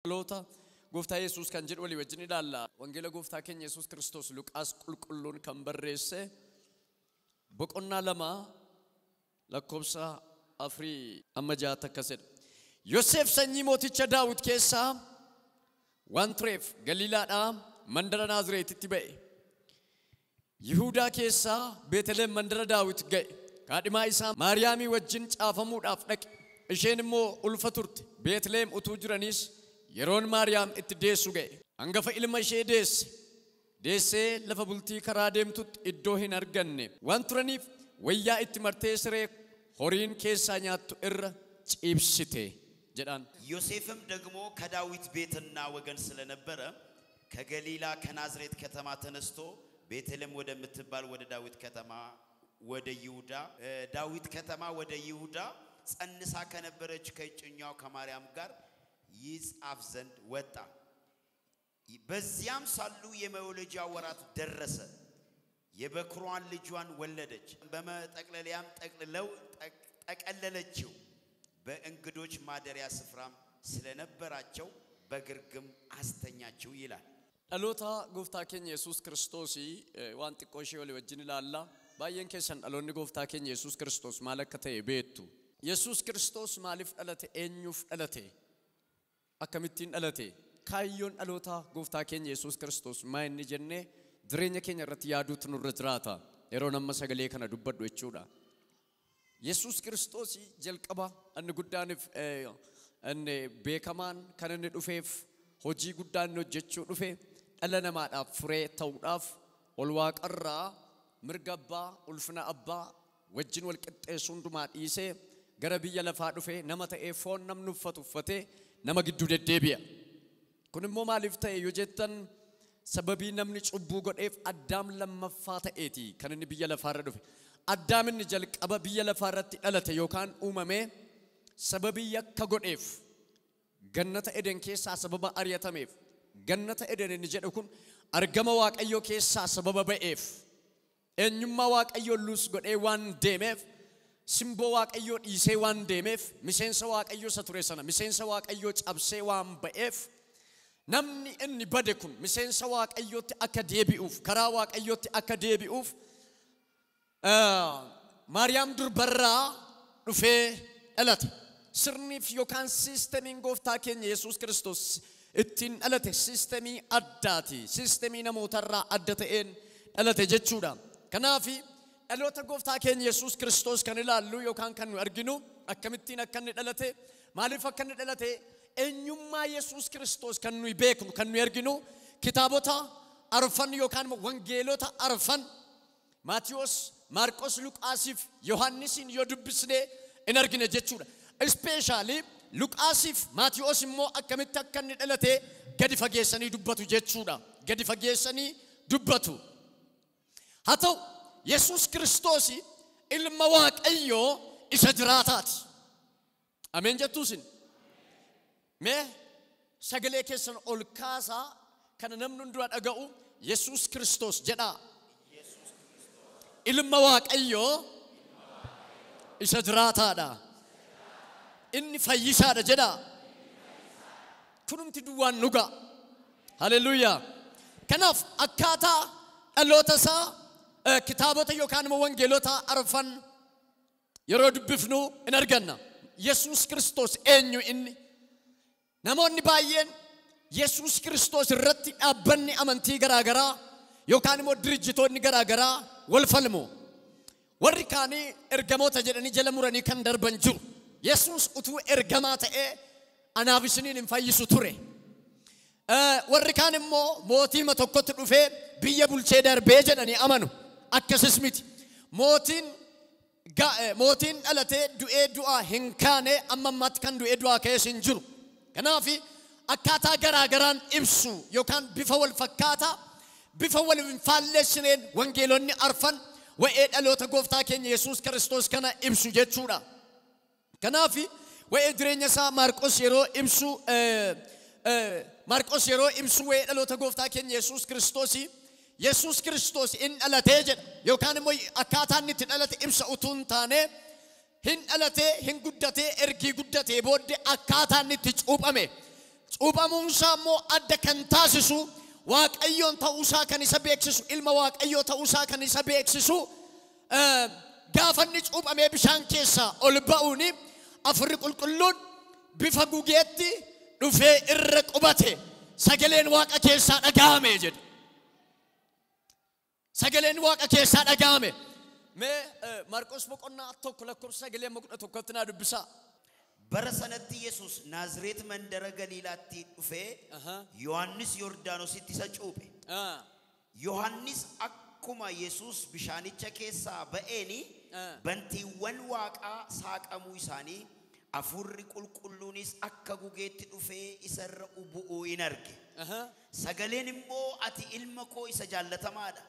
Loota gooftaa Yesuus kan jedhu walii wajjin ilaalla. Wangeela gooftaa keenya Yesuus Kiristoos Luqaas qulqulluun kan barreesse boqonnaa 2 lakkoofsa 4 amma 6 akkasidha. Yoosef sanyii mooticha Daawit keessaa waan tureef Galiilaadhaa mandara Naazreetitti ba'e. Yihuudaa keessaa Beetlehem mandara Daawit ga'e. Kaadhimaa isaa Maariyaamii wajjin caafamuudhaaf dhaqe. Isheen immoo ulfa turte. Beetlehem utuu jiraniis yeroon Maariyaam itti deessu ga'e. Hangafa ilma ishee deessee lafa bultii karaa deemtutti iddoo hin arganne waan turaniif wayyaa itti martee siree horiin keessaa nyaattu irra ciibsite jedhan. ዮሴፍም ደግሞ ከዳዊት ቤትና ወገን ስለነበረ ከገሊላ ከናዝሬት ከተማ ተነስቶ ቤተልሔም ወደምትባል ወደ ዳዊት ከተማ ወደ ይሁዳ ዳዊት ከተማ ወደ ይሁዳ ጸንሳ ከነበረች ከእጮኛው ከማርያም ጋር ይጻፍ ዘንድ ወጣ። በዚያም ሳሉ የመውለጃ ወራት ደረሰ። የበኩሯን ልጇን ወለደች። በመጠቅለያም ጠቀለለችው። በእንግዶች ማደሪያ ስፍራም ስለነበራቸው በግርግም አስተኛችው ይላል። ዳሎታ ጎፍታ ኬኛ ኢየሱስ ክርስቶስ ዋን ጥቆሽ ወሊ ወጅን ላላ ባየን ከሰን ዳሎኒ ጎፍታ ኬኛ ኢየሱስ ክርስቶስ ማለከተ ቤቱ ኢየሱስ ክርስቶስ ማሊፍ ዳለተ ኤኙፍ ዳለተ አከሚቲን ዳለተ ካዮን ዳሎታ ጎፍታ ኬኛ ኢየሱስ ክርስቶስ ማይን ጀነ ድሬኛ ኬኛ ረት ያዱት ኑር ዝራታ የሮነመ ሰገሌ ከነ ዱበዱ እቹዳ ኢየሱስ ክርስቶስ ጀልቀባ አን ጉዳንፍ እን ቤከማን ከነን ዱፌፍ ሆጂ ጉዳን ነው ጀቹ ዱፌ ዳለነማዳፍ ፍሬ ተውዳፍ ወልዋቀራ ምርገባ ኡልፍና አባ ወጅን ወልቅጤሱን ዱማ ዲሴ ገረብየ ለፋ ዱፌ ነመተ ኤፎን ነምኑፈቱ ፈቴ nama giddu deddeebi'a. Kun immoo maaliif ta'e yoo jettan sababii namni cubbuu godheef Addaam lammaffaa ta'eeti kan inni biyya lafaarra dhufe. Addaam inni jalqaba biyya lafaarratti dhalate yookaan uumame sababii yakka godheef gannata Eden keessaa sababa ari'atameef gannata Eden inni jedhu kun argama Waaqayyoo keessaa sababa ba'eef eenyummaa Waaqayyoo luus godhee waan deemeef Simbo Waaqayyoo dhiisee waan deemeef miseensa Waaqayyoo sature sana miseensa Waaqayyoo cabsee waan ba'eef namni inni bade kun miseensa Waaqayyootti akka deebi'uuf karaa Waaqayyootti akka deebi'uuf Maariyaam durbarraa dhufee dhalate. Sirniif yookaan siistemiin gooftaa keenya Yesuus Kiristoos ittiin dhalate siistemii addaati. Siistemii namootarraa adda ta'een dhalate jechuudha. Kanaafi dhaloota gooftaa keenya Yesuus Kiristoos kan ilaallu yookaan kan nu arginu akkamittiin akka inni dhalate maaliif akka inni dhalate eenyummaa Yesuus Kiristoos kan nu beeknu kan nu arginu kitaabota arfan yookaan wangeelota arfan Maatiyos, Maarqos, Luqaasiif Yohaannisiin yoo dubbisnee in argina jechuudha. Especially Luqaasiif Maatiyos immoo akkamitti akka inni dhalate gadi fageessanii dubbatu jechuudha. Gadi fageessanii dubbatu. Haa ta'u Yesuus Kiristoos ilma Waaqayyoo isa jiraataati. Ameen jettuusin. Mee sagalee keessan ol kaasaa kana namni hunduu dhaga'u Yesuus Kiristoos jedhaa. Ilma Waaqayyoo isa jiraataadha. Inni fayyisaadha jedhaa. Kunumti duwwaan nuga. Haleluuyaa. Kanaaf akkaataa dhaloota isaa kitaabota yookaan wangeelota arfan yeroo dubbifnu in arganna. Yesuus Kiristoos eenyu inni? Namoonni baay'een Yesuus Kiristoos irratti dhaabbanni amantii garaagaraa yookaan immoo dirijjitoonni garaagaraa wal falmu. Warri kaanii ergamoota jedhanii jala muranii kan darban jiru. Yesuus utuu ergamaa ta'ee anaaf isiniin hin fayyisu ture. Warri kaan immoo mootii tokkotti dhufee biyya bulchee darbee jedhanii amanu. Akkasis miti. Mootiin dhalatee du'ee du'aa hin kaane amma ammaatti kan du'ee du'aa keessa hin jiru. Kanaafi akkaataa garaagaraan ibsu yookaan bifa wal fakkaataa bifa wal hin faalleessineen wangeelonni arfan wa'ee dhaloota gooftaa keenya Yesuus Kiristoos kana ibsu jechuudha. Kanaafi wa'ee jireenya isaa Maarqos yeroo ibsu wa'ee dhaloota gooftaa keenya Yesuus Kiristoosii Yesuus Kiristoos in dhalatee jedha yookaan immoo akkaataa inni itti dhalate ibsa utuu hin taane hin dhalatee hin guddatee ergii guddatee booddee akkaataa inni itti cuuphame cuuphamuunsaa immoo adda kan taasisu waaqayyoon ta'uusaa kan isa beeksisu ilma waaqayyoo ta'uusaa kan isa beeksisu gaafanni cuuphamee bishaan keessaa ol ba'uuni afurri qulqulluun bifa gugeetti dhufee irra qubate sagaleen waaqa keessaa dhaga'ame jedha. Sagaleen waaqa keessaa dhaga'ame. Mee Maarqos boqonnaa tokko lakkoofsa sagalee boqonnaa tokkotti naa dubbisaa. Bara sanatti Yesuus Naazreet mandara Galiilaatti dhufee Yohannis Yordaanositti isa cuuphe. Yohannis akkuma Yesuus bishaanicha keessaa ba'eeni bantiiwwan waaqaa saaqamuu isaanii afurri qulqulluunis akka gugeetti dhufee isarra bu'uu in arge. Sagaleen immoo ati ilma koo isa jaallatamaadha.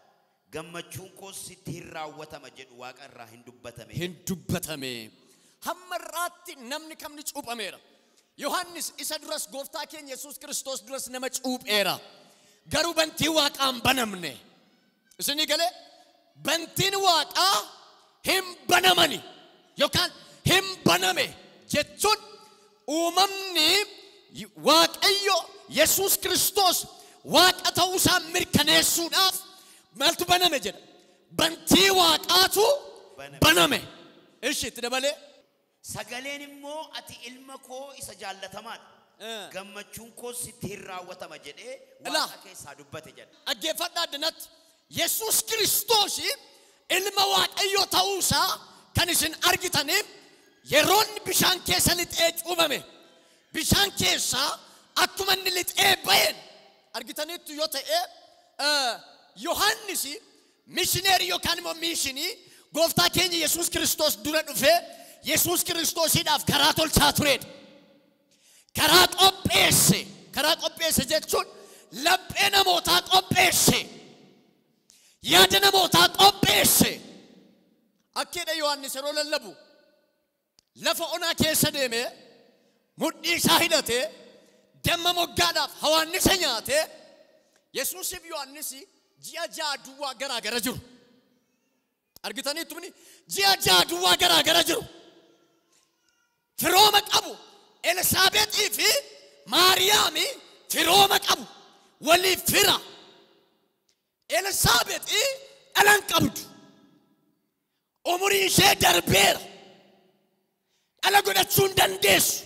Gammachuun koo sitti hin raawwatama jedhu waaqa irraa hin dubbatame. Hin dubbatame. Hammarraatti namni kamni cuuphameera. Yohannis isa duras gooftaa keenya Yesuus Kiristoos duras nama cuupheera. Garuu bantii waaqaan banamne. Isinii galee bantiin waaqaa hin banamani yookaan hin baname jechuun uumamni waaqayyo Yesuus Kiristoos waaqa ta'uusaa mirkaneessuudhaaf maaltu baname jedha. Bantii waaqaatu baname. Ishi itti dabalee sagaleen immoo ati ilma koo isa jaallatamaadha. Gammachuun koo sitti hin raawwatama jedhee waaqa keessaa dubbate jedha. Dhaggeeffadhaa addanatti Yesuus Kiristoos ilma waaqayyoo ta'uusaa kan isin argitaniif yeroon bishaan keessa lixee cuuphame bishaan keessaa akkuma inni lixee ba'een argitaniittu yoo ta'e Yohannis mishineerii yookaan immoo mishinii gooftaa keenya Yesuus Kiristoos dura dhufee Yesuus Kiristoosiidhaaf karaa tolchaa turedha. Karaa qopheesse jechuun laphee namootaa qopheesse. Yaada namootaa qopheesse. Akkeedha Yohannis yeroo lallabu lafa onaa keessa deemee mudhii isaa hidhatee damma moggaadhaaf hawaannisa nyaatee Yesuusiif Yohannis ji'a ja'a duwwaa garaa gara jiru. Argitaniittu mini ji'a ja'a duwwaa garaa gara jiru. Firooma qabu Elsaabeexii fi Maariyaami firooma qabu waliif fira. Elsaabeexii dhalan qabdu. Umurii ishee darbeera. Dhala godhachuu hin dandeessu.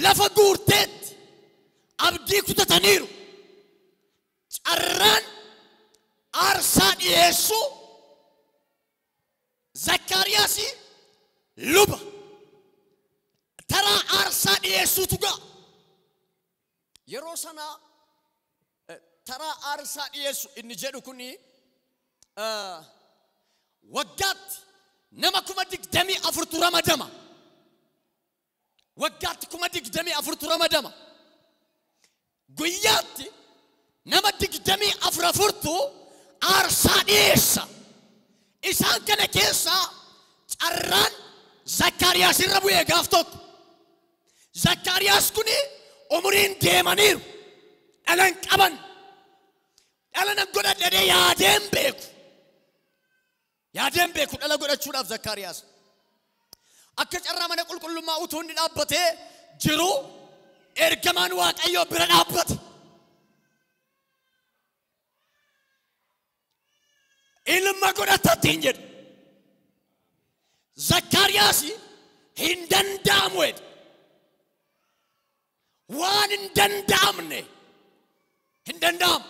Lafa guurteetti abdii kutataniiru. Carraan aarsaa dhiyeessu Zakkaariyaasi luba taraa aarsaa dhiyeessuutu ga'a. Yeroo sanaa taraa aarsaa dhiyeessu inni jedhu kuni waggaatti nama 24 ramadama. Waggaatti 24 ramadama. Guyyaatti nama 24tu aarsaa dhiyeessa. Isaan kana keessaa carraan Zakkaariyaas irra bu'ee gaaf tokko. Zakkaariyaas kuni umuriin deemaniiru. Dhalan qaban. Dhala godhadhee yaadeen beeku. Yaadeen beeku dhala godhachuudhaaf Zakkaariyaas. Akka carraa mana qulqullummaa utuu inni dhaabbatee jiru ergamaan Waaqayyoo bira dhaabbate. Ilma godhatattiin jedhu. Zakkaariyaas hin danda'amu jedhe. Waan hin danda'amne hin danda'amu.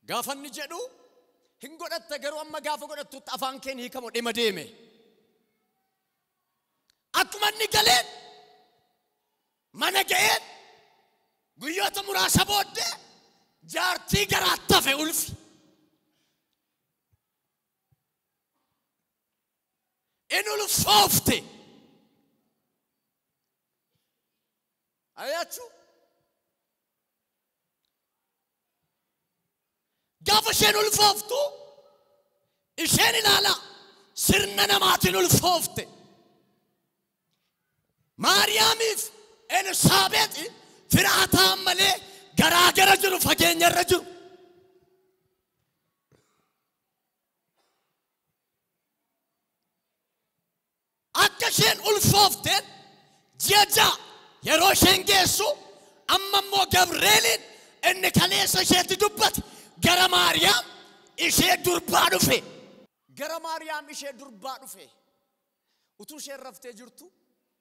Gaafa inni jedhu hin godhatte garuu amma gaafa godhattutti afaan keen hiikamu dhima deeme. Akkuma inni galeen mana ga'een guyyoota muraasa booddee jaartii garaatti hafe ulfi. Inni ulfoofte. Ayachu. Gaafa isheen ulfooftu isheen ilaala sirna namaatiin ulfoofte. Maariyaamiif Elsaabeexi firaataan malee garaa gara jiru fageenya irra jiru. Akka isheen ulfoofteen جاجا يروشن جيسو أما مو جبريل إن كنيسة شيء دبت جرى مريم إيش دربانو في جرى مريم إيش دربانو في وتوش الرفت جرتو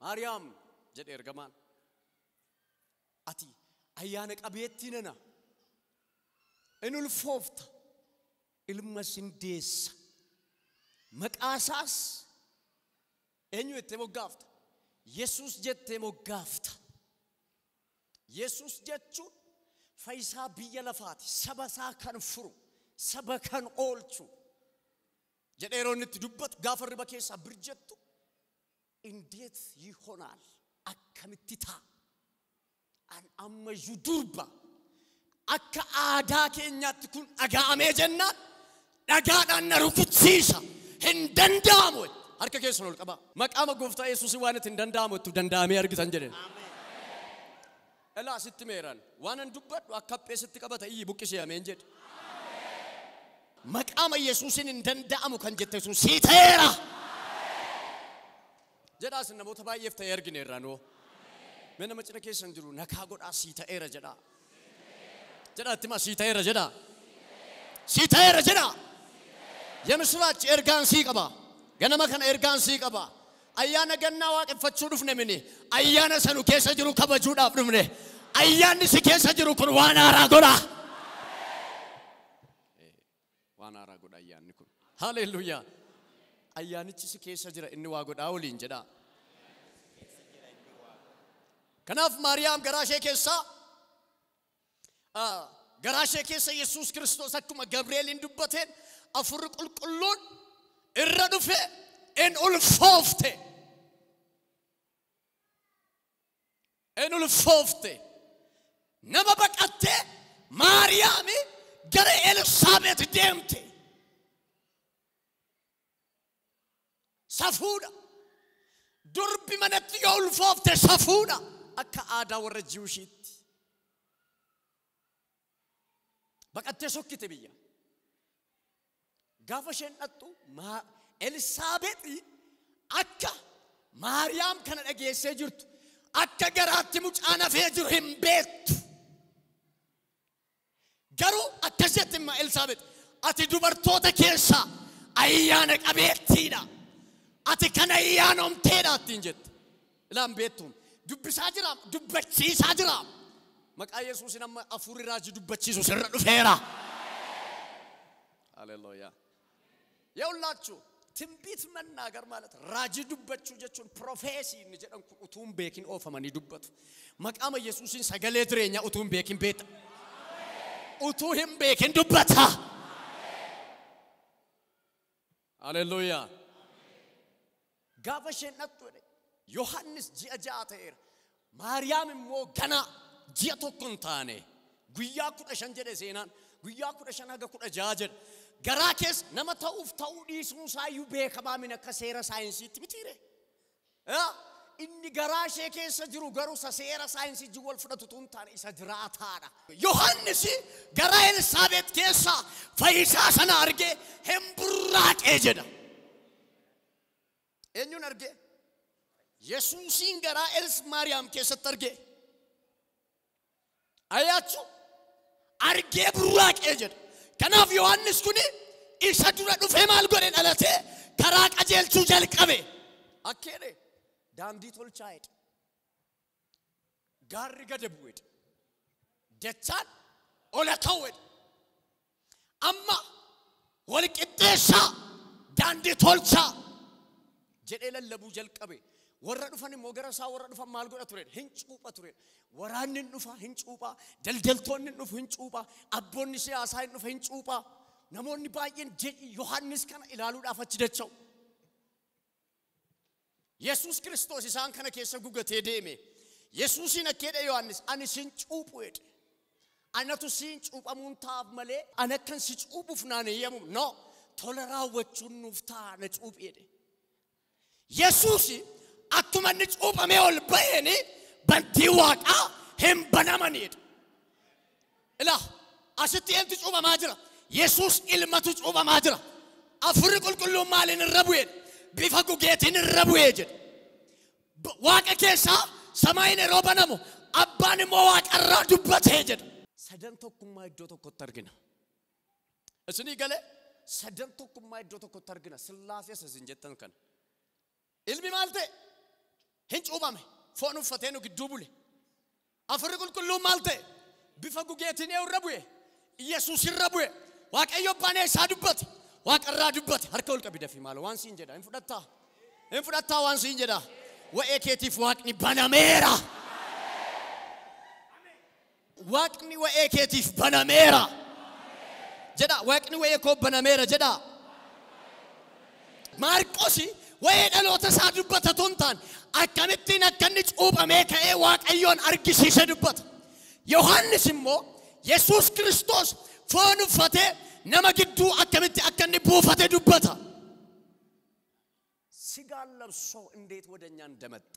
مريم جد إرجمان أتي أيانك أبيتيننا إنه الفوفت المسندس مك أساس إنه يتموقفت يسوع جت يسوع جتشو فايسا بيا لفات سبسا كان فرو سبا كان أولشو جديرون نتدبت غافر بكي سبرجتو إنديت يهونال أكمتتا أن أما يدربا أكا آداك إنيات تكون أغامي جنات أغادا نروكت سيسا هندن داموت هركا كيسنو الكبا مقام قفتا يسوس وانت هندن داموت تدن أرغتان جنين ألا ست ميران وانا ندبت وأكبر ست كبتا إيه بوكسي أمين جد مقام يسوس هندن دامو كان جد يسوس سيتيرا جدا سنة موتبا يفتا يرغني رانو من ما تنكي سنجرو نكاغود سيتيرا جدا جدا تما سيتيرا جدا سيتيرا جدا يمسرات إرغان سيكبا غنما كان إرغان سيكبا أيانا غنا واقف فتشودف نمني أيانا سنو كيسا جرو كبجود أفنمني أيانا سكيسا جرو كن وانا راغودا وانا راغودا أيانا كن هاليلويا أيانا سكيسا جرو إنو واغودا أولين جدا كناف مريم غراشي كيسا غراشي كيسا يسوس كريستوس أكما جبريل اندبتين أفرق القلون الردفة إن الفوفته إن الفوفته نما بقته مريم غير إليسابيث ديمتي سفودا دربي منتي الفوفته سفودا أكا آدا ورجوشيت بقته سكت بيا غافشن أتو ما إليسابيث أكا مريم كان أجي سجرت أكا جرات مج أنا في جرهم بيت جرو أتجت ما إليسابيث أتي دبرتوتا كيسا أيانك أبيتينا أتي كان أيانهم تيرا تنجت لام بيتهم دب ساجرام دبتشي ساجرام مك أيسوس نما أفوري راجي دبتشي سوسر فيرا هاليلويا يا الله تنبيت من ناقر مالت راجي دبتشو جتشون بروفيسي نجدن أتوم بيكين أوفا ماني دبتو مقام يسوسين سجلة درينيا أتوم بيكين بيت أتوهم بيكين دبتها هاليلويا غافشين نتوري يوحنس جاءتير مريم مو غنا جيتو كنتاني غيا كودا شنجده زينان غيا كودا شناغا كودا جاجد غراكس نما توف تودي سوسايو بكما من كسيرا ساينسي تمتيره إني غراشة كيس جرو غرو سسيرا ساينسي جوال فدا تونتان إسا جراتانا يوحنسي غرا إليسابيث كيسا فايسا سنارجي هم براك إجدا إنيو نرجي يسوسين غرا إلس مريم كيسا ترجي آياتو أرجي براك إجدا كناف يوحنس كوني إيسا دورا نفهم الغورين ألاتي كراك أجيل تجال كبه أكيد داندي تول شايد غاري غدبويد دتان ولا كويد أما ولك إتشا داندي تول شا جدّ اللبو جل كبه ورّا نفاني موجرا ورّا نفان مالغورا تورين هنچ أوبا تورين ورّان نفا هنچ أوبا دلتون نف هنچ أوبا أبون نسي آساين نف هنچ أوبا نمون نباين يوحنس كان إلالو دافع جدّشوا يسوع كريستوس إنسان كان كيسا غوغا تيديمي يسوع إنك كده يوحنس أنا سينچ أوبويد أنا تو سينچ أوب أمون تاب ملء أنا كان سينچ أوب فنانه يمو نو تولرا وچون نفتا نچ أوب يده يسوع أكما نچ أوب أميول بيني بنتي واقع هم بنامنيد إلا أستي أنت تشوف ماجرا يسوع إلما تشوف ماجرا أفرق كل مال الربوين بيفكوا جيتين الربويجد waaqa keessa samaayine rooba namu abbaan immoo waaqarraa dubbatee jedha sadan tokkummaa iddoo tokkotti argina isinii galee sadan tokkummaa iddoo tokkotti argina sillaasee isin jettan kan ilmi maal ta'e hin cuubame foon uffatee nu gidduu bule afurri qulqulluun maal ta'e bifa gugeetiin irra bu'e Yesuus irra bu'e waaqayyo abbaan isaa dubbate waaqarraa dubbate harka ol qabi dafi maal waan siin jedha hin fudhattaa waan siin jedha wa'ee keetiif waaqni banameera waaqni wa'ee keetiif banameera jedha waaqni wa'ee koo banameera jedha Maarqosi wa'ee dhaloota isaa dubbata tuntaan akkamittiin akkanni cuuphamee ka'ee waaqayyoon argisiise dubbata Yohaannis immoo Yesuus Kiristoos foon uffatee nama gidduu akkamitti akkanni buufate dubbata sigaan labsoo እንዴት ወደኛ እንደመጣ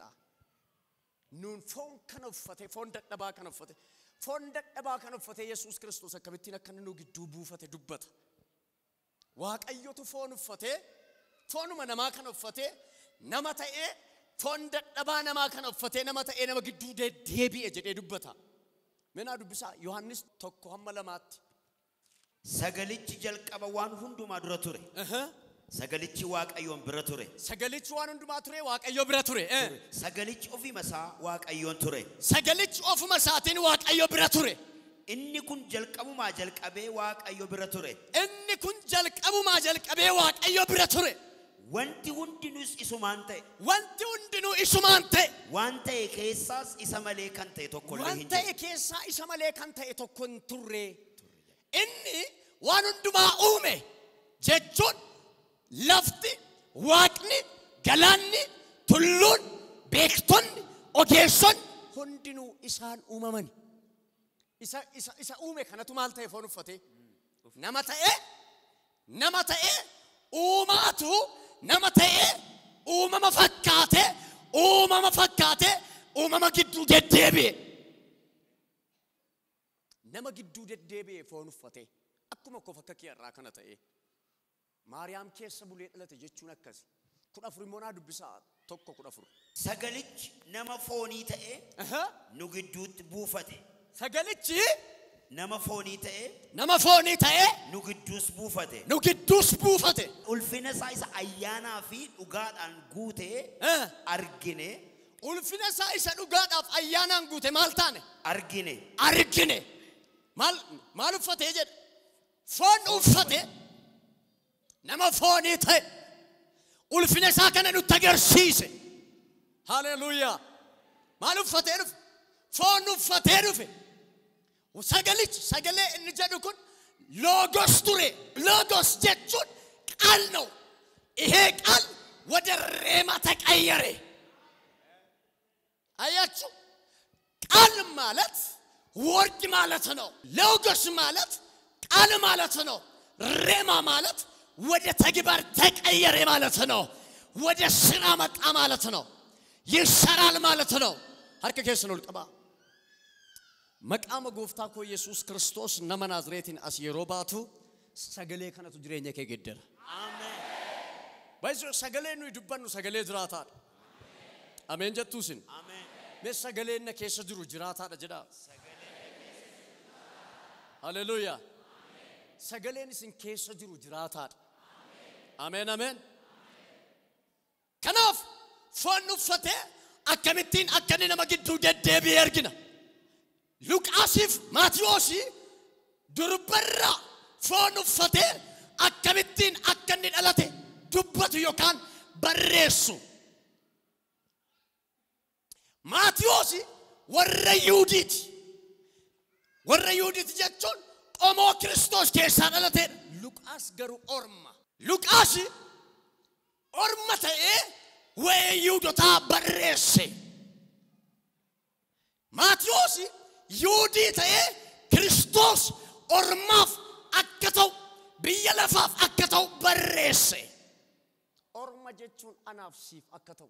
ኑን ፎን ከነፈተ ፎን ደደባ ከነፈተ ኢየሱስ ክርስቶስ akkamitti akkanni nu gidduu buufate dubbata waaqayyotu foon uffatee foonuma namaa kan uffatee nama ta'ee foon dadhabaa namaa kan uffatee nama ta'ee nama gidduu deebi'e jedhee dubbata mena dubbisa Yohaannis tokko hamma lamaatti sagalichi jalqaba waan hundumaa dura ture sagalichi waaqayyoon bira ture sagalichi waan hundumaa ture waaqayyo bira ture sagalichi ofuma isaa waaqayyoon ture sagalichi ofuma isaatiin waaqayyo bira ture inni kun jalqabumaa jalqabee waaqayyo bira ture inni kun jalqabumaa jalqabee waaqayyo bira ture wanti hundinus isumaan ta'e wanti hundinuu isumaan ta'e waan ta'e keessaas isa malee kan ta'e tokko illee hin waan ta'e keessaa isa malee kan ta'e tokko hin turre inni waan hundumaa uume jechuun lafti waaqni galaanni tulluun beektonni ogeessonni hundinuu isaan uumaman isa uume kanatu maal ta'e foon uffatee nama ta'e uumaatu nama ta'e uumama fakkaate uumama gidduu deddeebi'e nama gidduu deddeebi'e foon uffatee akkuma kofa akka kiyarraa kana ta'e Maariyaam keessa bulee dhalate jechuun akkasi 14 immoo naa dubbisaa tokko 14 sagalichi nama foonii ta'e nu gidduutti buufate sagalichi nama foonii ta'e nu gidduus buufate ulfina isaa isa ayyaanaa fi dhugaadhaan guute argine ulfina isaa isa dhugaadhaaf ayyaanaan guute maal taane argine maal uffatee jedha foon uffatee nama foonii ta'e ulfina isaa kana nutti agarsiise haleluuyaa maal uffatee dhufe foon uffatee dhufe sagalee inni jedhu kun logos ture logos jechuun ቃል ነው ይሄ ቃል ወደ ሬማ ተቀየረ አያችሁ ቃል ማለት ወርድ ማለት ነው logos ማለት ቃል ማለት ነው ሬማ ማለት ወደ ተግባር ተቀየረ ማለት ነው ወደ ስራ መጣ ማለት ነው ይሰራል ማለት ነው አርከ ከስ ነው ልቀባ መቃመ ጎፍታ ኮ ኢየሱስ ክርስቶስ ነመ ናዝሬትን አስየሮባቱ ሰገሌ ከነቱ ጅሬኛ ከገደረ አሜን ባይዞ ሰገሌ ነው ይዱባኑ ሰገሌ ጅራታ አሜን ጀቱስን አሜን ለሰገሌነ ከሰ ጅሩ ጅራታ ደጀዳ ሃሌሉያ ሰገሌንስን ከሰ ጅሩ ጅራታ አሜን አሜን ከናፍ ፎን uffatee akkamittiin akkanni nama gidduu deddeebi'ee argina Luqaasiif Maatiyoosi durbarra foon uffatee akkamittiin akkanni dhalate dubbatu yookaan barreessu Maatiyoosi warra Yihuudiiti jechuun qomoo Kiristoos keessaa dhalate Luqaas garuu orma Luqaasi orma ta'ee wa'ee Yihuudotaa barreesse Maatiyoosi Yihuudii ta'ee Kiristoos ormaaf akka ta'u biyya lafaaf akka ta'u barreesse orma jechuun anaaf siif akka ta'u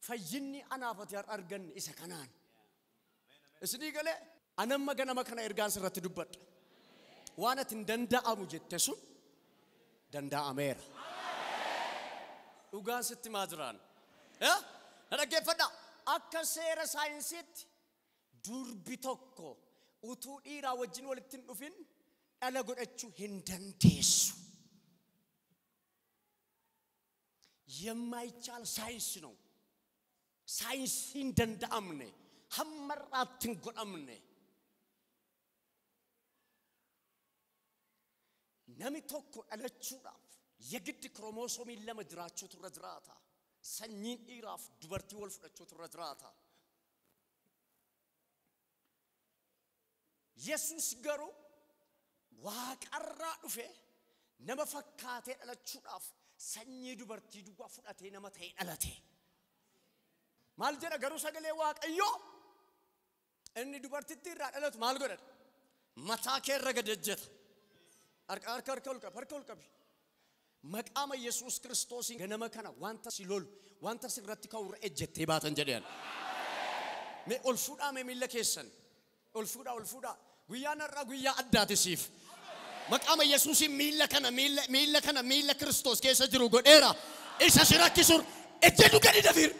fayyinni anaaf ati arganne isa kanaan isinii galee anamma ganama kana ergaan sirratti dubbadha waan ati hin danda'amu jette sun danda'ameera dhugaan sitti maa jiraan dhaggeeffadha akka seera saayinsiitti durbi tokko utuu dhiiraa wajjin walitti hin dhufin dhala godhachuu hin dandeessu የማይቻል ሳይንስ ነው ሳይንስ እንደንዳምነ ሐመራትን ጎዳምነ namni tokko dhalachuudhaaf የግድ ክሮሞሶሚን ለመድራቸው ትረድራታ ሰኝን ኢራፍ ዱበርቲ ወል ፍዳቸው ትረድራታ ኢየሱስ ገሩ ዋቀራ ዱፌ ነመፈካቴ dhalachuudhaaf ሰኚ ዱበርቲ ዱጓ ፍዳቴ ነመተ ይደለቴ ማልጀነ ገሩ ሰገሌ ዋቀዮ እኒ ዱበርቲ ትራ dhalaቱ ማልጎደድ መታከ ረገደጀት አርከርከልከ መቃመ ኢየሱስ ክርስቶስ ገነመከና ዋንታ ሲሎል ዋንታ ሲግራት ካውር እጀቴ ባተን ጀደል ሜ ኦልፉዳ ሜሚለከሰን ኦልፉዳ ጉያና ጉያ አዳት ሲፍ መቃመ ኢየሱስ ሚለከና ክርስቶስ ከሰ ጅሩ ጎዴራ ኢሳ ሲራኪሱር እጀዱ ገዲ ደፊር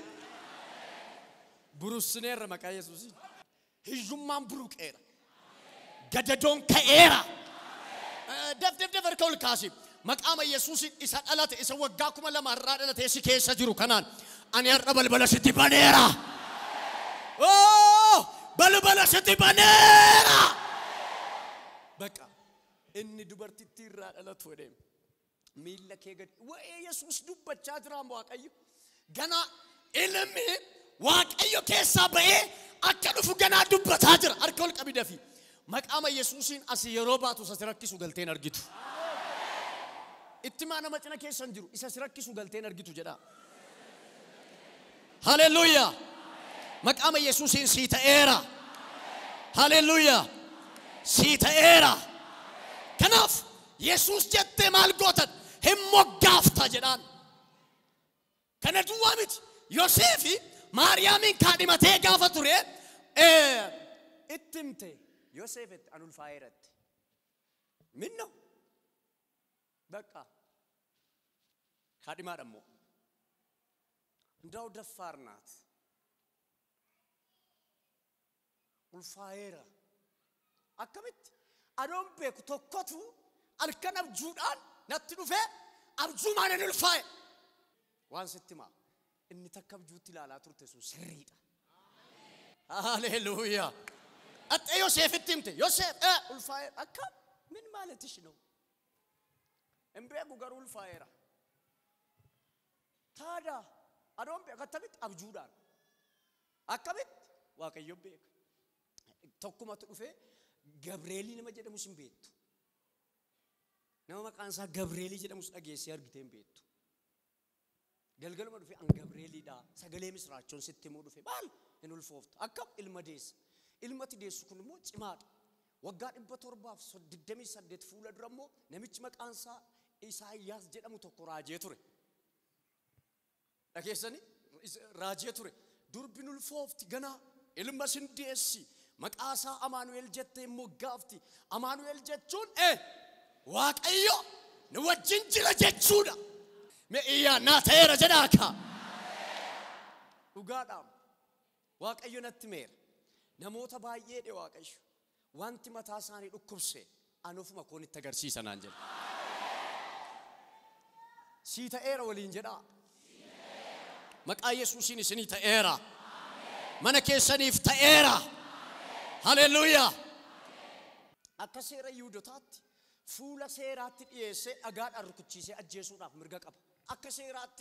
ብሩስኔር መቃ ኢየሱስ ህጁማን ብሩቄራ ገደዶን ከኤራ ደፍ ወርከው ልካሲ መቃመ ኢየሱስ ኢሳቀላት ኢሰወጋኩመ ለማራደለት እሺ ከሰ ጅሩ ከናን አን ያረበልበለስቲ ባኔራ ኦ በልበለስቲ ባኔራ በቃ እኒ ዱበርቲ ትራደለት ወደም ሚለከ ገድ ወይ ኢየሱስ ዱበቻ ድራም ዋቀዩ ገና ኢልሚ ዋቀዩ ከሳ በኤ አከዱፉ ገና ዱበታ ድር አርከል ቀቢደፊ መቃመ ኢየሱስን አስ የሮባቱ ሰስረክሱ ገልቴን አርጊቱ ኢትማና መጭነ ከሰን ጅሩ ኢሰስረክሱ ገልቴን አርጊቱ ጀዳ ሃሌሉያ መቃመ ኢየሱስን ሲተኤራ ሃሌሉያ ሲተኤራ ከናፍ ኢየሱስ ጀቴ ማልጎተን ህሞጋፍታ ጀዳን ከነዱዋምት ዮሴፍ ማርያምን ካዲመቴ ጋፈቱሬ ኢትምቴ ዮሴፍ አንul ፋይረት ምን ነው በቃ ካዲማ ደሞ እንዳው ደፋርናት ulfaera አከምት አዶም ቤኩ ተኮቱ አልከነብ ጁዳን ነጥ ዱፈ አብጁ ማነን ulfae ዋንስቲማ እኒ ተከብ ጁት ይላል አትሩተሱ ስሪዳ ሃሌሉያ አጥ ዮሴፍ ትምት ዮሴፍ ulfae አከ ምን ማለትሽ ነው እምቤጉ ገሩ ulfaera ታዳ አዶም ቤኩ ከተብት አብጁዳን አከብት ዋቀዮ ቤኩ tokkumatu dhufe Gabrieli nama jedhamu sin beektu nama maqaan isaa Gabrieli jedhamu dhageessee argiteen beektu galgaluma dhufe an Gabrieli da sagalee misraachoon sitti moo dhufe baal hin ulfooftu akkam ilma deessa ilmati deessu kun immoo cimaadha waggaa 728 fuula dura immoo namichi maqaan isaa Isaayyaas jedhamu tokko raajee ture dhageessani raajee ture durbin ulfoofti gana ilma sin deessi maqaasa Amanuel jette moggaafti Amanuel jechuun waaqayyo nu wajjin jira jechuudha me iya na ta'eera jedhaaka dhugaadhaam waaqayyo natti meer namoota baay'ee dhe waaqayyo wanti mataa isaanii dhukkubse anufuma koon itti agarsiisanaan jedha si ta'eera waliin jedha maqaa Yesuusiin isinii ta'eera mana keessaniif ta'eera ሃሌሉያ አከሰረ ይውዶታት ፉላ ሴራቲ ዲየሰ አጋድ አርኩቺሴ አጀሱዳፍ ምርጋ ቀባ አከሰራቲ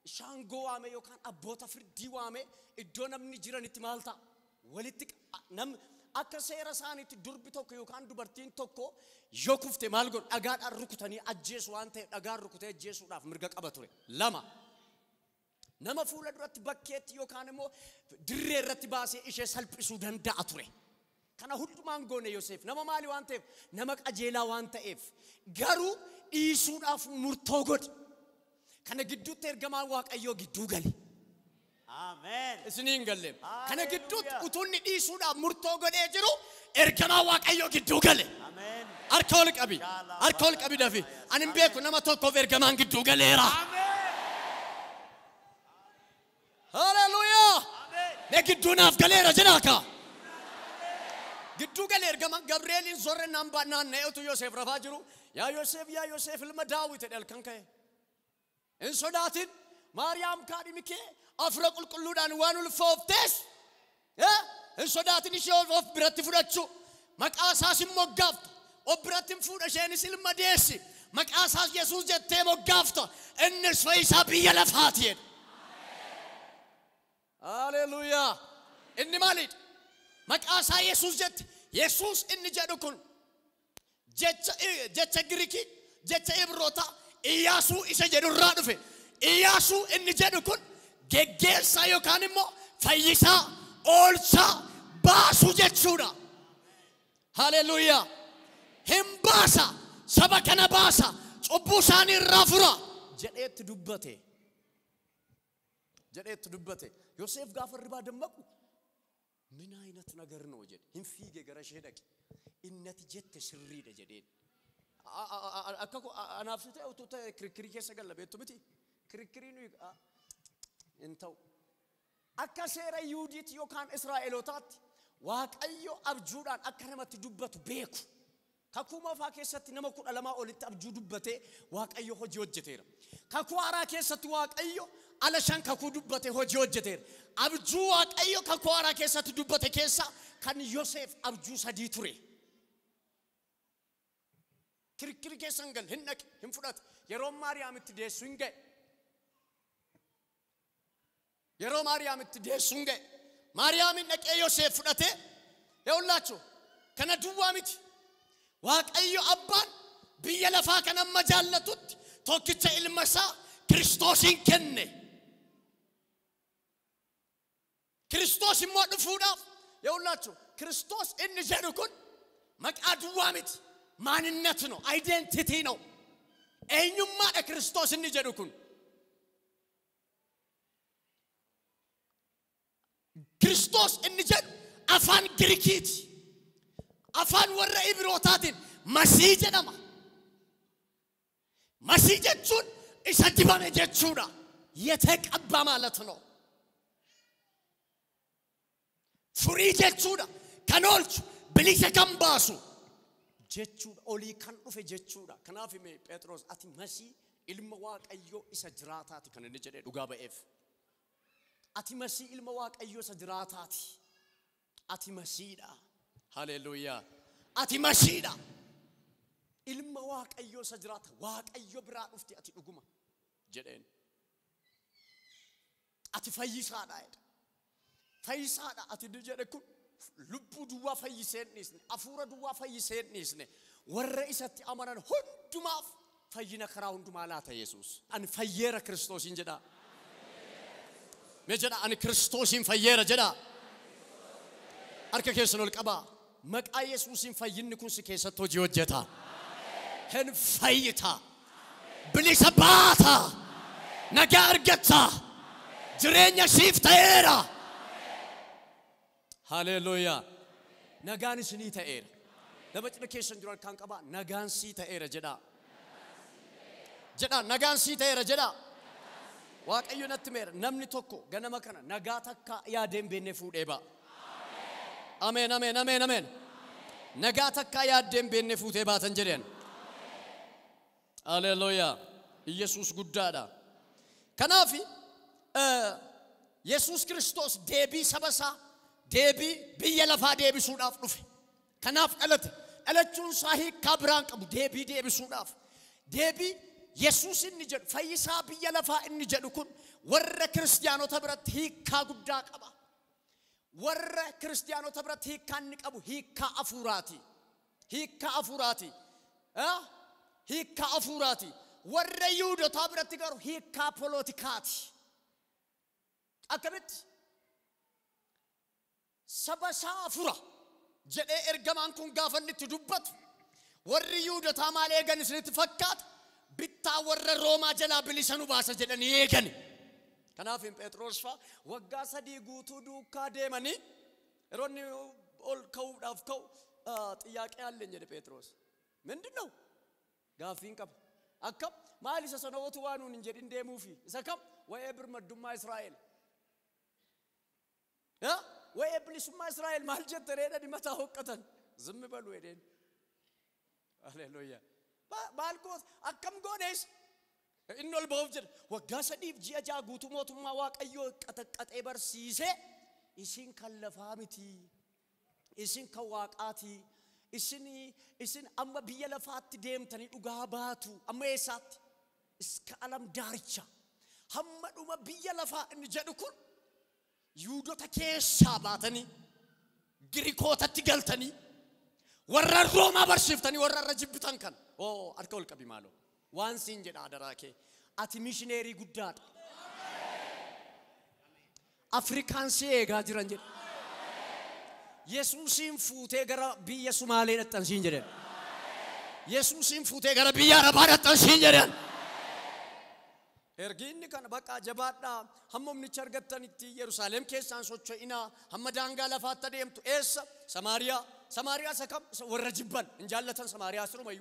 ሻንጎ ዋሜ ዮካን አቦታ ፍርዲ ዋሜ እዶነምኒ ጅረንቲ ማልታ ወልቲ ነም አከሰራ ሳኒቲ ዱርቢ ቶኮ ዮካን ዱበርቲን ቶኮ ዮኩፍቴ ማልጎ አጋድ አርኩተኒ አጀሱ አንተ አጋድ አርኩቴ አጀሱዳፍ ምርጋ ቀባቱሬ ለማ ነማ ፉላ ዱረት በከት ዮካንሞ ድሬ ረቲ ባሴ ኢሼ ሰልጵሱ ደንዳአቱሬ kana hundumaan goone Yosef nama maali waan ta'eef nama qajeelaa waan ta'eef garuu dhiisuudhaaf murtoo godhe kana gidduutti ergamaan waaqayyoo gidduu gale አሜን isiniin galleem kana gidduutti utunni dhiisuudhaaf murtoo godhee jiru ergamaan waaqayyoo gidduu gale አሜን arkool qabi dafi anin beeku nama tokkoof ergamaan gidduu galeera አሜን ሃሌሉያ Negidduunaaf galeera jedhaaka. Gidduu galee ergamaan Gabri'eelin zorre naan nee'utu Yoosef rafaa jiru. Yaa Yoosef ilma Daawit jedhe halkan ka'e. Hin sodaatin Maariyaam kaadhimi kee afura qulqulluudhaan waan ulfooftees. Hin sodaatin ishee of biratti fudhachuu. Maqaa isaas hin moggaaftu. Of biratti hin fuudha isheenis ilma deessi. Maqaa isaas Yesuus jettee moggaafta. Innis fayyisaa biyya lafaati jedhe. Haleluuyaa. Inni maaliidha? Maqaa isaa Yesuus jette. Yesuus inni jedhu kun jecha Giriikii, jecha Ibroota, Iyyaasuu isa jedhu irraa dhufe. Iyyaasuu inni jedhu kun geggeessaa yookaan immoo fayyisaa, oolchaa, baasuu jechuudha. Haleluuyaa. Hin baasa, saba kana baasa, cubbuu isaanii irraa fura jedheetti dubbate. Yoosef gaafa irraa dammaqu ምን አይነት ነገር ነው ጀድ እንፊገ ገረሽ ሄደክ እነት ጀት ስሪደ ጀዴን አከኩ አናፍስተ አውቶተ ክርክሪ ከሰገለ ቤቱ ምቲ ክርክሪ ነው እንተው አከሰረ ይሁዲት ዮካን እስራኤሎታት ዋቀዮ አብጁዳን አከረመት ዱበቱ ቤኩ ከኩማ ፋከሰት ነመኩ ለማ ኦልት አብጁ ዱበቴ ዋቀዮ ሆጂ ወጀቴራ ከኩአራ ከሰት ዋቀዮ አለሻን ከኩ ዱበቴ ሆጂ ወጀቴራ አብጁ ዋቀዮ ከኩአራ ከሰት ዱበቴ ከሳ ከን ዮሴፍ አብጁ ሰዲ ቱሬ ክርክሪ ከሰንገል ህነቅ ህንፍረት የሮም ማርያም ትደሱንገ የሮም ማርያም ትደሱንገ ማርያም ነቀ ዮሴፍ ፍረቴ ይውላችሁ ከነዱዋሚት ዋቀዮ አባን ቢየለፋ ከነመጃለቱት ቶክቸ ኢልመሳ ክርስቶስን ከነ ክርስቶስ ሞድፉዳፍ ይውላችሁ ክርስቶስ እንጀሩኩን መቃዱዋሚት ማንነት ነው አይደንቲቲ ነው እኙማ ክርስቶስ እንጀሩኩን ክርስቶስ እንጀር አፋን ግሪኪት አፋን ወረ ኢብሮታትን መሲጀናማ መሲጀቹን ኢሰዲባነ ጀቹዳ የተቀባ ማለት ነው ፍሪ ጀቹዳ ከኖልቹ ብሊሰ ከምባሱ ጀቹዳ ኦሊ ካን ዱፈ ጀቹዳ ከናፊ ሜ ጴጥሮስ አቲ መሲ ኢልማ ዋቀዮ ኢሰጅራታት ከነ ንጀደ ዱጋ በኤፍ አቲ መሲ ኢልማ ዋቀዮ ኢሰጅራታት አቲ መሲዳ ሃሌሉያ አቲ መሲዳ ኢልማ ዋቀዮ ኢሰጅራት ዋቀዮ ብራ ዱፍቲ አቲ ዱጉማ ጀደን አቲ ፈይሳዳ አይደ ፈይሳዳ አቲ ድጀደኩ ልቡ ዱዋ ፈይሰንስ አፉረ ዱዋ ፈይሰንስ ወረ ኢሰቲ አማናን ሁንዱማፍ ፈይነ ከራው ሁንዱማ ላተ ኢየሱስ አን ፈየረ ክርስቶስ እንጀዳ መጀዳ አን ክርስቶስን ፈየረ ጀዳ አርከ ከሰኖል ቀባ መቃ ኢየሱስን ፈይንኩን ስከሰቶ ጂወጀታ ህን ፈይታ ብሊሰባታ ነገር ገታ ጅሬኛ ሲፍተራ ሃሌሉያ ነጋንስ ኒ ተኤር ለበጭነኬሽን ጅራል ካንቀባ ነጋንሲ ተኤር ጀዳ ጀዳ ነጋንሲ ተኤር ጀዳ ዋቀዩ ነትሜር ነምኒ ቶኮ ገነመ ከነ ነጋተካ ያደም በኔ ፉዴባ አሜን አሜን አሜን አሜን ነጋተካ ያደም በኔ ፉዴባ ተንጀሪያን ሃሌሉያ ኢየሱስ ጉዳዳ ከናፊ ኢየሱስ ክርስቶስ ዴቢ ሰበሳ ዴቢ ቢየለፋ ዴቢ ሱዳፍ ዱፍ ከናፍ አለቹን ሳሂ ካብራን ቀቡ ዴቢ ሱዳፍ ዴቢ ኢየሱስ እንጀድ ፈይሳ ቢየለፋ እንጀድኩን ወረ ክርስቲያኖ ተብረት ሂካ ጉዳ ቀባ ወረ ክርስቲያኖ ተብረት ሂካ ንቀቡ ሂካ አፉራቲ ወረ ይሁዶ ተብረት ጋር ሂካ ፖለቲካቲ አከበት ሰበሳ አፉራ ጀዴ ኤርገማን ኩን ጋፈንት ዱበት ወረ ይሁዶ ታማለ ገንስ ልትፈካት ቢታ ወረ ሮማ ጀላ ብሊሰኑ ባሰ ጀደን ይገን ከናፊም ጴጥሮስፋ ወጋ ሰዲ ጉቱ ዱካ ደመኒ ሮኒ ኦልከው ዳፍከው ጥያቄ አለኝ ደ ጴጥሮስ ምንድነው ጋፊን ቀብ አከም ማሊሰ ሰነወቱ ዋኑን እንጀ እንደሙፊ ዘከም ወይ ብር መዱማ እስራኤል ها وإبليس ما إسرائيل ما الجت ترينا دي متى هو قتل زم بالويدين هاليلويا بالكوس أكم قونيس إنه البوفجر وقاسا ديف جيا جاغوتو موتو ما واق أيو قت إبر سيسه إسين كاللفامتي إسين كواقاتي إسين أما بيلفات ديم تاني أغاباتو أما إسات إسك ألم دارجا هم أما بيلفات نجدكون يودو تكيس ساباتني غريكو تتقلتني ورر روما برشفتني ورر رجبتن كان أو أركول كبي مالو وان سينجد عدراكي أتي ميشنيري قداد أفريكان سيغا جرانجد يسوسين فوتي غرا بيا سومالي نتنسين جرين يسوسين فوتي غرا بيا ربا نتنسين جرين erginni kana baqa jabaadha hammum ni chargattanitti Yerusaalem keessaan socho'ina hamma daangaa lafaatti deemtu eessa Samaariyaa sakam warra jibban injallatan Samaariyaa siruma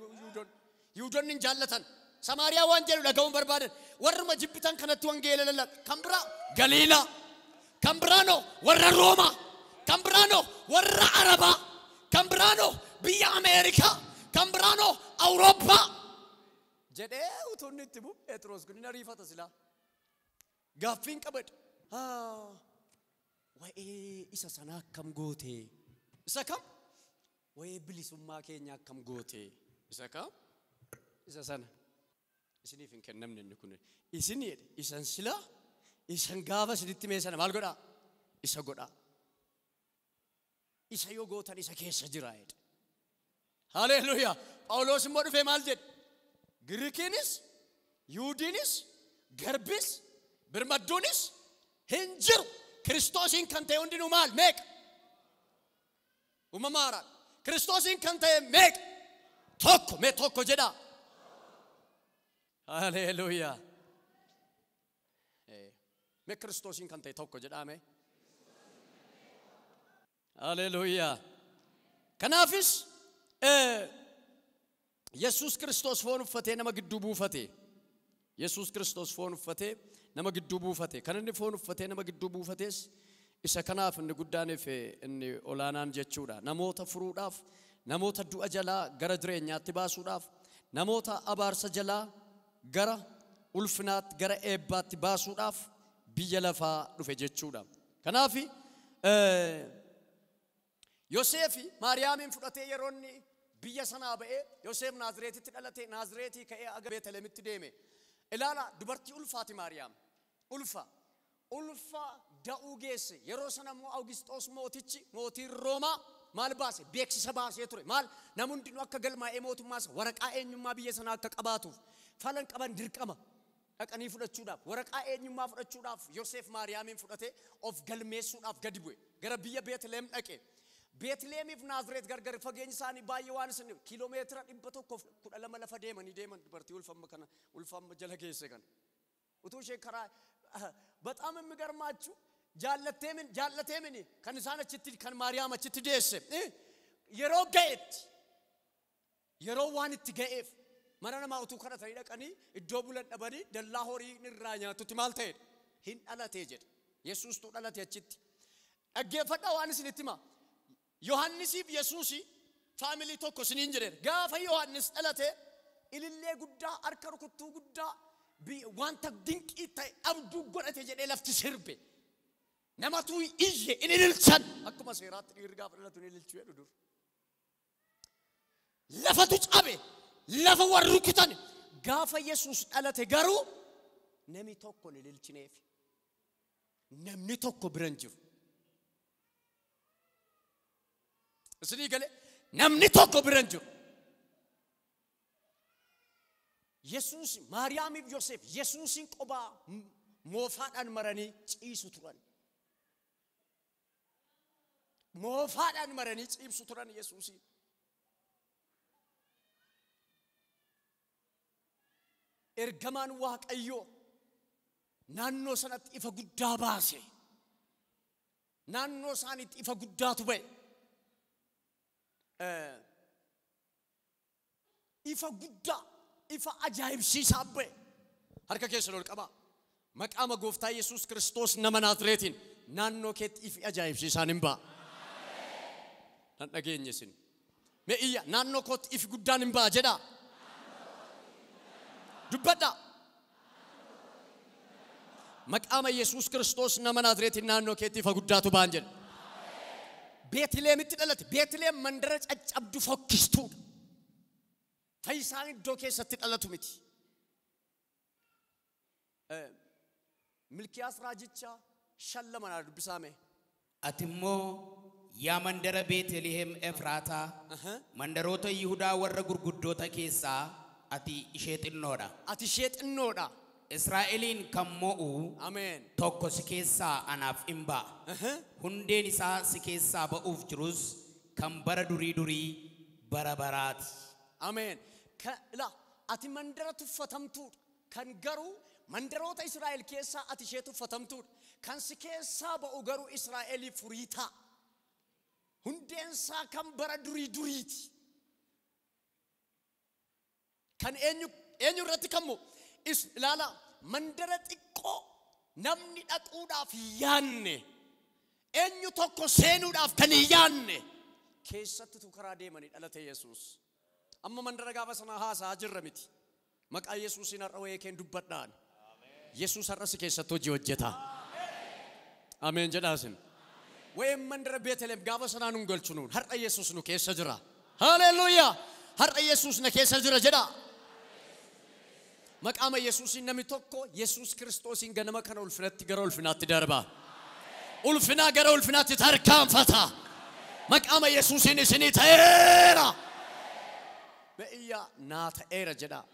yuudon injallatan Samaariyaa waan jedhu dhaga'uun barbaadan warruma jibbitan kanatti wangeela lalla kambira Galiila kambrano warra Rooma kambrano warra Araba kambrano biyya Ameerika kambrano Awurooppaa jedhee utuunni itti bu'u Phexros kun inni ariifata silaa gaaffiin qabad wa'ee isa sana akkam goote isa kam wa'ee bilisummaa keenya akkam goote isa kam isa sana isiniif hin kennamne inni kun isin jedhe isan silaa isan gaafa isinitti mee sana maal godhaa isa godhaa isa yoo gootan isa keessa jira jedhe haleluuyaa Phaawulos immoo dhufee maal jedhe Girikiinis Yuudiinis Garbis Birmadduunis hin jiru Kiristoosiin kan ta'e hundinuu maal meeqa uumamaadhaan Kiristoosiin kan ta'e meeqa tokko mee tokko jedhaa haleluuyaa mee Kiristoosiin kan ta'e tokko jedhaa mee haleluuyaa kanaafis Yesus Kristos foon uffatee nama gidduu buufate Yesus Kristos foon uffatee nama gidduu buufate kan inni foon uffatee nama gidduu buufates isa kanaaf inni guddaaneef inni olaanaan jechuudha namoota furuudhaaf namoota du'a jalaa gara jireenyaatti baasuudhaaf namoota abaarsa jalaa gara ulfinaatti gara eebbaatti baasuudhaaf biyya lafaa dhufe jechuudha kanaaf Yoseefi Maariyaamin fudhatee yeroonni biyya sanaa ba'ee Yoseef Naazreetitti dhalate Naazreetii ka'ee aga Beetlehemitti deeme ilaala dubartii ulfaati Maariyaam ulfa da'uu geesse yeroo sana immoo Awugisxoos mootichi mootiin Roomaa maal baase beeksisa baasee ture maal namundi akka galmaa'ee mootummaas waraqaa eenyummaa biyya sanaa akka qabaatuuf falan qaban dirqama dhaqanii fudhachuudhaaf waraqaa eenyummaa fudhachuudhaaf Yoseef Maariyaamin fudhatee of galmeessuudhaaf gadi bu'e gara biyya Beetlehem dhaqe Beetlehemiif Naazreet gargar fageenyi isaanii baay'ee waan isin kiiloomeetira 112 lafa deeman dubartii ulfamma jala geesse kan utuu ishee karaa በጣም የሚገርማችሁ ጃለቴምን kan isaan achitti kan Maariyaam achitti deesse yeroo ga'etti yeroo waan itti ga'eef mana namaa utuu kadhatanii dhaqanii iddoo bulan dhabanii dallaa horii irraa nyaatutti maal ta'e hin dhalatee jedhe Yesuustu dhalate achitti dhaggeeffadhaa waan isinitti hima Yohannisiif Yesuusi faamilii tokko isiniin jedhe gaafa Yohannis dhalate ilillee guddaa harka rukuttuu guddaa wanta dinqii ta'e abduu godhate jedhee lafti sirbe namatu iyye in ililchan akkuma seeraatti dhiirri gaafa dhalatu in ililchuu jedhu dur lafatu cabe lafa warri rukutan gaafa Yesuus dhalate garuu namni tokko in ililchineef namni tokko biran jiru isinii gale namni tokko biran jiru Yesuus Maariyaamiif Yoseef Yesuusin qobaa moofaadhaan maranii ciisu turan moofaadhaan maranii ciibsu turan Yesuusin ergamaan Waaqayyoo naannoo sanatti ifa guddaa baase naannoo isaaniitti ifa guddaatu ba'e ifa guddaa ifa ajaa'ibsiisaa ba'e harka keessa ol qaba maqaama gooftaa Yesuus Kiristoos nama Naazreetiin naannoo keetti ifi ajaa'ibsiisaan hin ba'a. Nan dhageenye isin. Mee iyya naannoo kootti ifi guddaan hin ba'a jedhaa. Dubbadhaa. Maqaama Yesuus Kiristoos nama Naazreetiin naannoo keetti ifa guddaatu ba'an jedha. Beetleemitti dhalate. Beetleem mandara caccabdu fokkistuudha. Fayyisaan iddoo keessatti dhalatu miti. Milkiyaas raajicha shallamanaa dubbisaame. Ati immoo yaa mandara Beetlehem Efraataa mandaroota Yihudaa warra gurguddoota keessaa ati ishee xinnoodha. Ati ishee xinnoodha. Israa'eliin kan mo'u Ameen. tokko si keessaa anaaf hin ba'a. Hundeen isaa si keessaa ba'uuf jirus kan bara durii bara baraati. Ameen. Ati mandara tuffatamtuudha. Kan garuu mandaroota Israa'el keessaa ati ishee tuffatamtuudha. Kan si keessaa ba'u garuu Israa'eliif furii ta'a. Hundeen isaa kan bara duriiti. Kan eenyu irratti kammo ilaala mandara xiqqoo namni dhaquudhaaf yaanne eenyu tokko seenuudhaaf kan yaanne keessatti tu karaa deemanii dhalate Yesuus. Amma mandara gaafa sana haasaa jirra miti. Maqaa Yesuusin har'a wayee keen dubbadhaan. Yesuus har'as keessatti hojii hojjeta. Ameen jedhaasin. Wayee mandara Beetlehem gaafa sanaa nun galchunuun har'a Yesuus nu keessa jira. Haleluuyaa. Har'a Yesuus na keessa jira jedhaa. Maqaama Yesuusin namni tokko Yesuus Kiristoosin ganama kana ulfinatti gara ulfinaatti darba. Ulfinaa gara ulfinaatti tarkaanfata. Maqaama Yesuusin isinii ta'eera. Be'iyyaa naa ta'eera jedhaa.